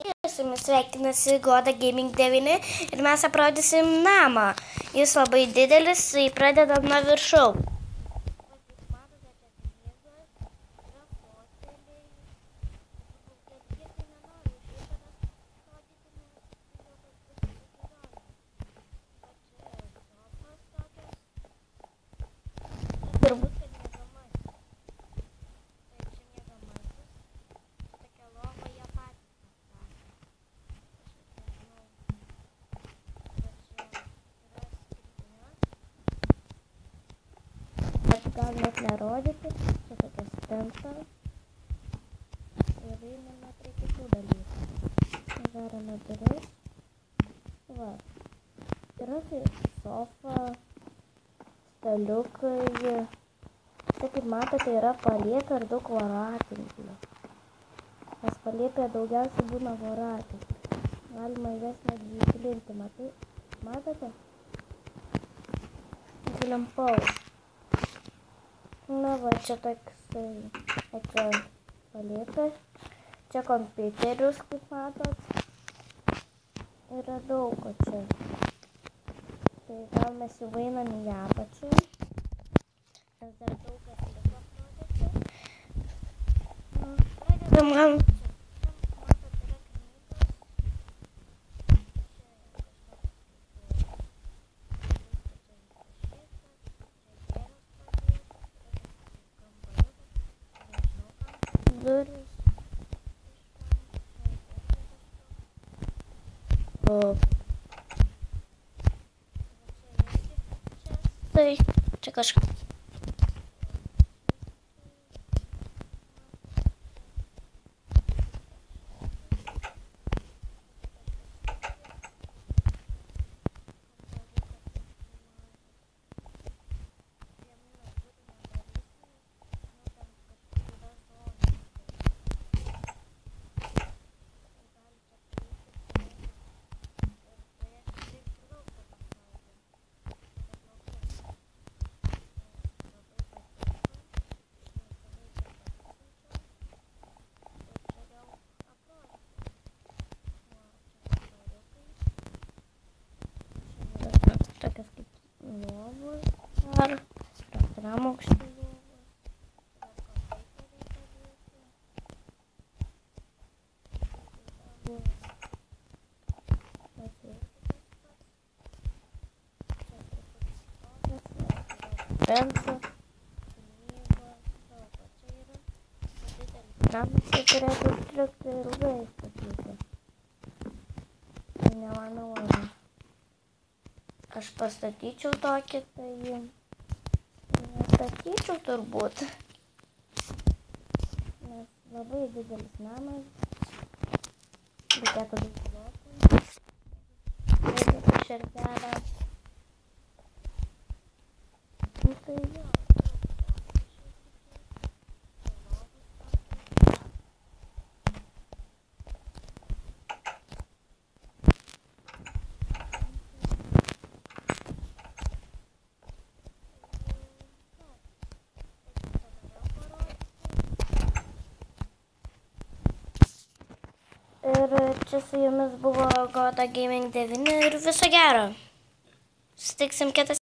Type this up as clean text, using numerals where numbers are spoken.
Su jumis sveikinasi Goda Gaming 9 ir mes aprodysim namą. Jis labai didelis, tai pradedam nuo viršaus. Gal net nerodyti, čia tokia spinta ir einame prie kitų dalykų. Uždarome duris. Va. Yra sofa, staliukai. Tai kaip matote, yra palėpė ir daug voratinklių. Nes palėpė daugiausiai būna voratinklių. Galima jas netgi įklinti, matote? Įklimpau. Na va, čia toksai palėpė. Čia kompiuterius, kaip matot. Yra daug ko čia. Tai gal mes jau einam į apačią. Nes dar daug kas liko aprodyti. Pradedam gal. Duris. Tai čia kažkas. Tokias kaip lovos ar antram aukšte lovos. Pensą, knygos, savo čia yra. Namas tai turėtų užtrukti ilgai statyti. Tai nemanau, aš pastatyčiau tokį, tai nestatyčiau turbūt. Nes labai didelis namas. Reikėtų daug plotų. Reikėtų šertelę. Tai jo. Ir čia su jumis buvo Goda Gaming 9 ir viso gero. Susitiksim kitą